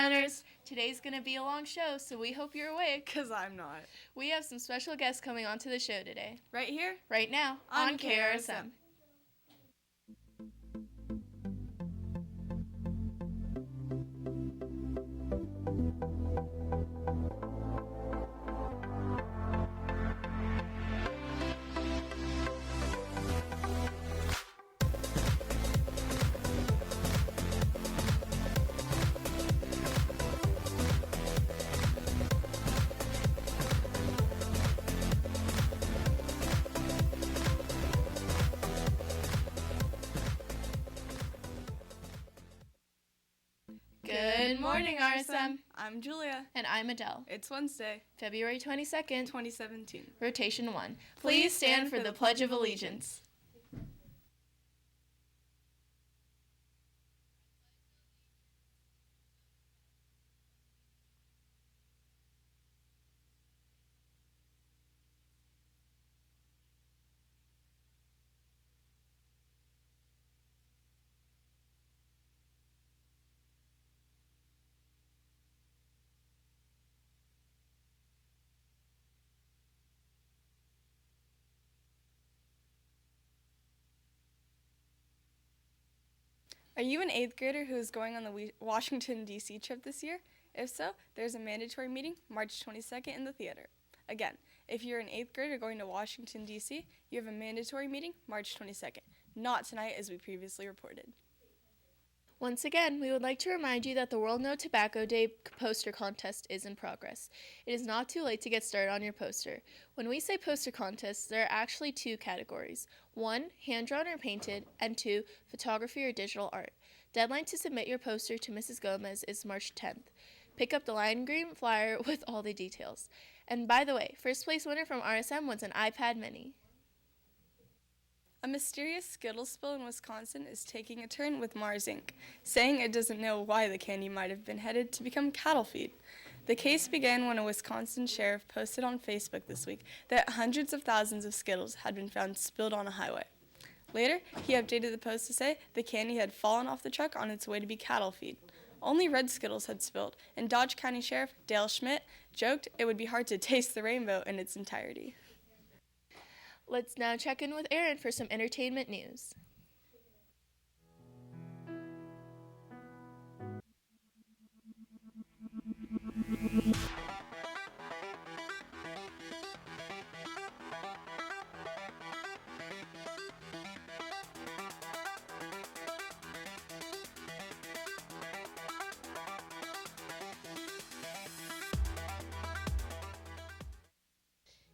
Runners! Today's going to be a long show, so we hope you're awake. Because I'm not. We have some special guests coming onto the show today. Right here? Right now, on KRSM. Good morning, RSM. I'm Julia. And I'm Adele. It's Wednesday, February 22nd, 2017. Rotation 1. Please stand for the Pledge of Allegiance. Are you an 8th grader who is going on the Washington, D.C. trip this year? If so, there's a mandatory meeting March 22nd in the theater. Again, if you're an 8th grader going to Washington, D.C., you have a mandatory meeting March 22nd. Not tonight, as we previously reported. Once again, we would like to remind you that the World No Tobacco Day poster contest is in progress. It is not too late to get started on your poster. When we say poster contests, there are actually two categories. 1, hand-drawn or painted, and 2, photography or digital art. Deadline to submit your poster to Mrs. Gomez is March 10th. Pick up the lime green flyer with all the details. And by the way, first place winner from RSM wins an iPad mini. A mysterious Skittles spill in Wisconsin is taking a turn with Mars Inc., saying it doesn't know why the candy might have been headed to become cattle feed. The case began when a Wisconsin sheriff posted on Facebook this week that hundreds of thousands of Skittles had been found spilled on a highway. Later, he updated the post to say the candy had fallen off the truck on its way to be cattle feed. Only red Skittles had spilled, and Dodge County Sheriff Dale Schmidt joked it would be hard to taste the rainbow in its entirety. Let's now check in with Aaron for some entertainment news.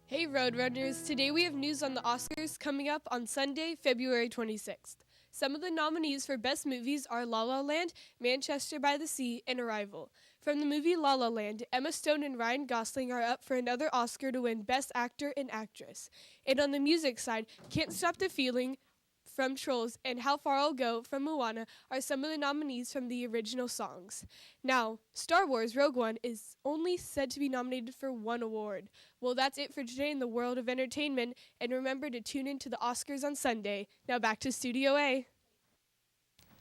Hey Roadrunners, today we have news on the Oscars coming up on Sunday, February 26th. Some of the nominees for Best Movies are La La Land, Manchester by the Sea, and Arrival. From the movie La La Land, Emma Stone and Ryan Gosling are up for another Oscar to win Best Actor and Actress. And on the music side, Can't Stop the Feeling from Trolls and How Far I'll Go from Moana are some of the nominees from the original songs. Now, Star Wars Rogue One is only said to be nominated for one award. Well, that's it for today in the world of entertainment, and remember to tune in to the Oscars on Sunday. Now back to Studio A.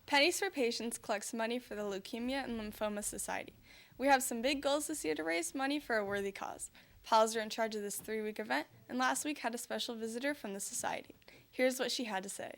Pennies for Patients collects money for the Leukemia and Lymphoma Society. We have some big goals this year to raise money for a worthy cause. Pals are in charge of this 3-week event, and last week had a special visitor from the society. Here's what she had to say.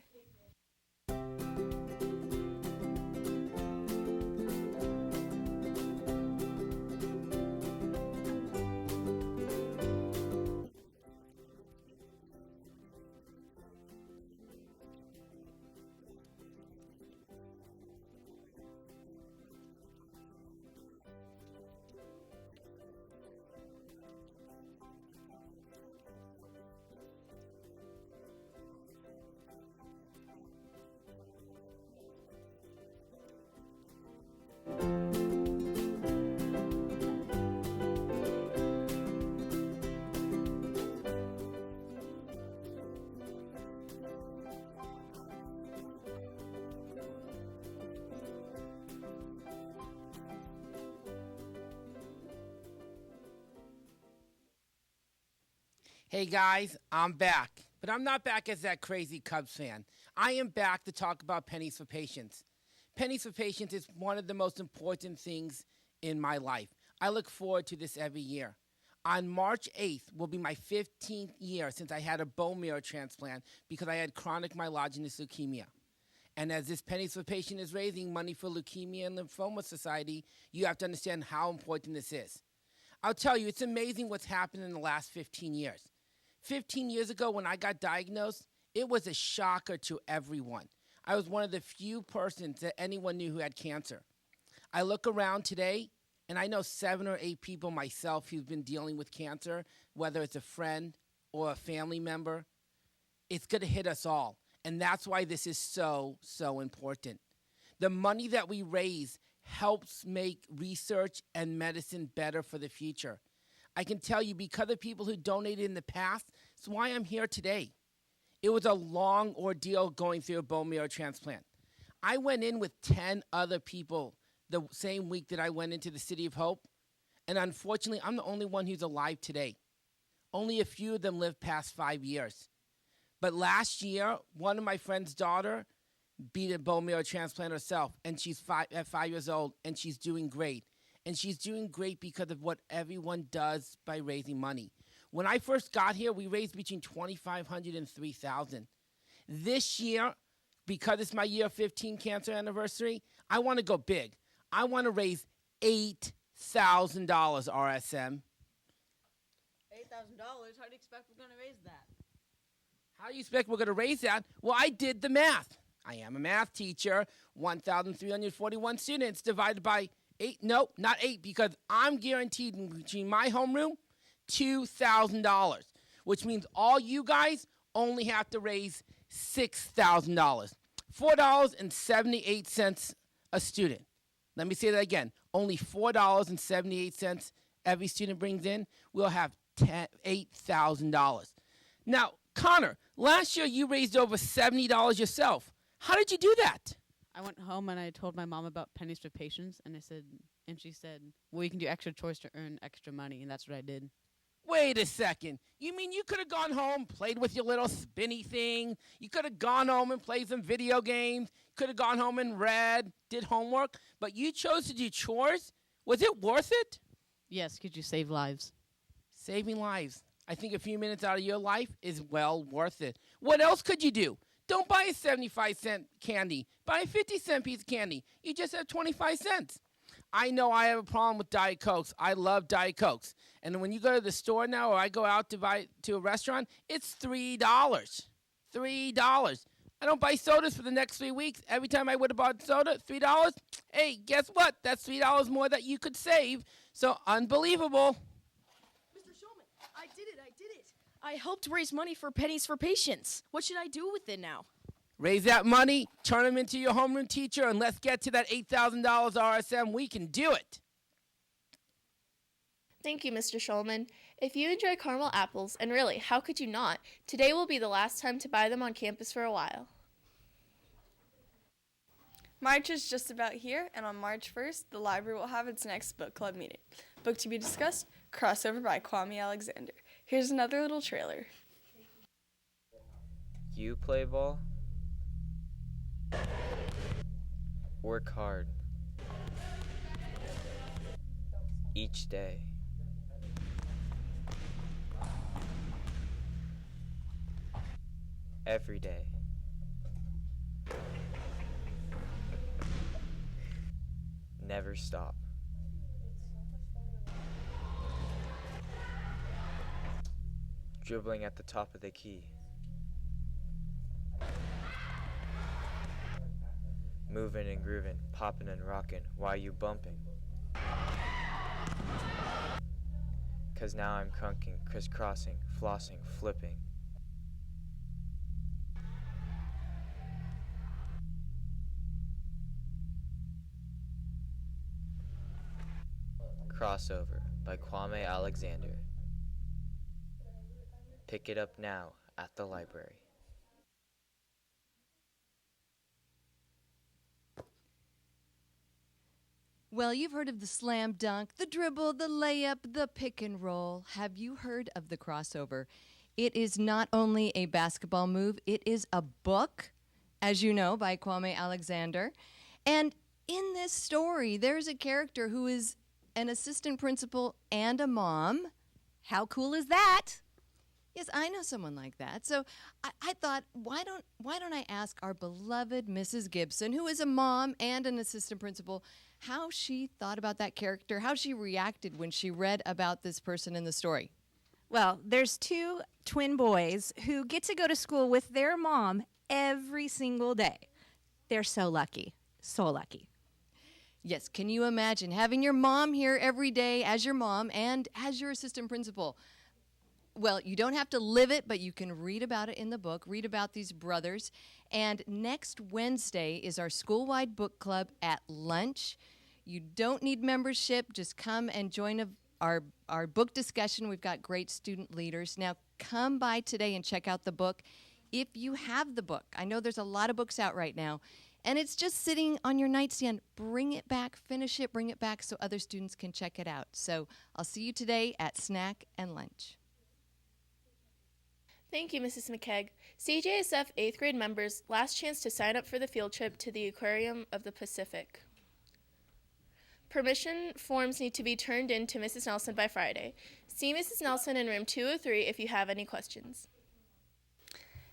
Hey guys, I'm back. But I'm not back as that crazy Cubs fan. I am back to talk about Pennies for Patients. Pennies for Patients is one of the most important things in my life. I look forward to this every year. On March 8th will be my 15th year since I had a bone marrow transplant because I had chronic myelogenous leukemia. And as this Pennies for Patient is raising money for Leukemia and Lymphoma Society, you have to understand how important this is. I'll tell you, it's amazing what's happened in the last 15 years. 15 years ago when I got diagnosed, it was a shocker to everyone. I was one of the few persons that anyone knew who had cancer. I look around today, and I know 7 or 8 people myself who've been dealing with cancer, whether it's a friend or a family member. It's going to hit us all. And that's why this is so, so important. The money that we raise helps make research and medicine better for the future. I can tell you, because of people who donated in the past, it's why I'm here today. It was a long ordeal going through a bone marrow transplant. I went in with 10 other people the same week that I went into the City of Hope, and unfortunately, I'm the only one who's alive today. Only a few of them lived past 5 years. But last year, one of my friend's daughter beat a bone marrow transplant herself, and she's at 5 years old, and she's doing great. And she's doing great because of what everyone does by raising money. When I first got here, we raised between $2,500 and $3,000. This year, because it's my year 15 cancer anniversary, I want to go big. I want to raise $8,000, RSM. $8,000? How do you expect we're going to raise that? How do you expect we're going to raise that? Well, I did the math. I am a math teacher. 1,341 students divided by 8. No, not 8, because I'm guaranteed between my homeroom, $2,000, which means all you guys only have to raise $6,000. $4.78 a student. Let me say that again. Only $4.78 every student brings in. We'll have $8,000. Now, Connor, last year you raised over $70 yourself. How did you do that? I went home and I told my mom about Pennies for Patients, and she said, well, you can do extra chores to earn extra money, and that's what I did. Wait a second. You mean you could have gone home, played with your little spinny thing? You could have gone home and played some video games? You could have gone home and read, did homework? But you chose to do chores? Was it worth it? Yes, could you save lives? Saving lives. I think a few minutes out of your life is well worth it. What else could you do? Don't buy a 75-cent candy. Buy a 50-cent piece of candy. You just have 25 cents. I know I have a problem with Diet Cokes. I love Diet Cokes. And when you go to the store now or I go out to buy to a restaurant, it's $3. $3. I don't buy sodas for the next 3 weeks. Every time I would have bought soda, $3. Hey, guess what? That's $3 more that you could save. So unbelievable. Mr. Shulman, I did it. I helped raise money for Pennies for Patients. What should I do with it now? Raise that money, turn them into your homeroom teacher, and let's get to that $8,000 RSM. We can do it. Thank you, Mr. Shulman. If you enjoy caramel apples, and really, how could you not? Today will be the last time to buy them on campus for a while. March is just about here, and on March 1st, the library will have its next book club meeting. Book to be discussed, Crossover by Kwame Alexander. Here's another little trailer. You play ball? Work hard. Each day. Every day. Never stop. Dribbling at the top of the key. Moving and grooving, popping and rocking, why you bumping? 'Cause now I'm crunking, crisscrossing, flossing, flipping. Crossover by Kwame Alexander. Pick it up now at the library. Well, you've heard of the slam dunk, the dribble, the layup, the pick and roll. Have you heard of the crossover? It is not only a basketball move, it is a book, as you know, by Kwame Alexander. And in this story, there's a character who is an assistant principal, and a mom. How cool is that? Yes, I know someone like that. So I thought, why don't I ask our beloved Mrs. Gibson, who is a mom and an assistant principal, how she thought about that character, how she reacted when she read about this person in the story. Well, there's two twin boys who get to go to school with their mom every single day. They're so lucky. So lucky. Yes, can you imagine having your mom here every day as your mom and as your assistant principal? Well, you don't have to live it, but you can read about it in the book, read about these brothers. And next Wednesday is our school-wide book club at lunch. You don't need membership. Just come and join our book discussion. We've got great student leaders. Now, come by today and check out the book. If you have the book, I know there's a lot of books out right now, and it's just sitting on your nightstand. Bring it back, finish it, bring it back so other students can check it out. So I'll see you today at snack and lunch. Thank you, Mrs. McKegg. CJSF 8th grade members, last chance to sign up for the field trip to the Aquarium of the Pacific. Permission forms need to be turned in to Mrs. Nelson by Friday. See Mrs. Nelson in room 203 if you have any questions.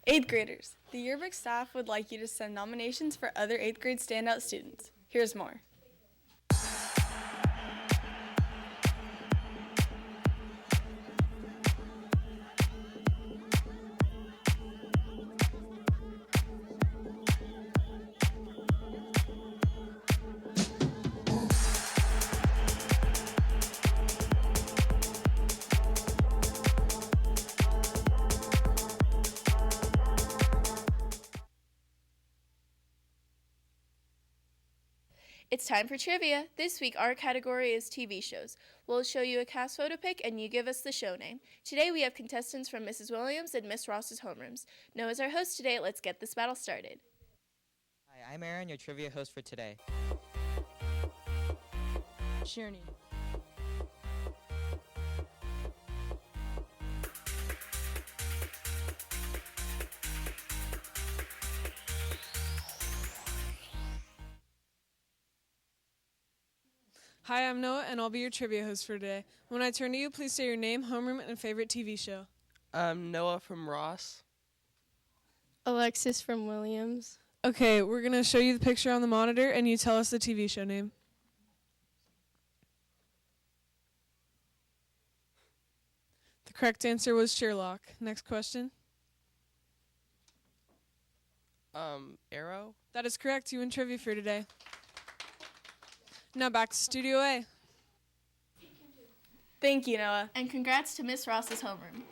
8th graders, the yearbook staff would like you to send nominations for other 8th grade standout students. Here's more. It's time for trivia. This week, our category is TV shows. We'll show you a cast photo pic, and you give us the show name. Today, we have contestants from Mrs. Williams and Miss Ross's homerooms. Noah's our host today. Let's get this battle started. Hi, I'm Aaron, your trivia host for today. Shirney. Hi, I'm Noah, and I'll be your trivia host for today. When I turn to you, please say your name, homeroom, and favorite TV show. Noah from Ross. Alexis from Williams. Okay, we're going to show you the picture on the monitor, and you tell us the TV show name. The correct answer was Sherlock. Next question. Arrow? That is correct. You win trivia for today. Now back to Studio A. Thank you, Noah. And congrats to Miss Ross's homeroom.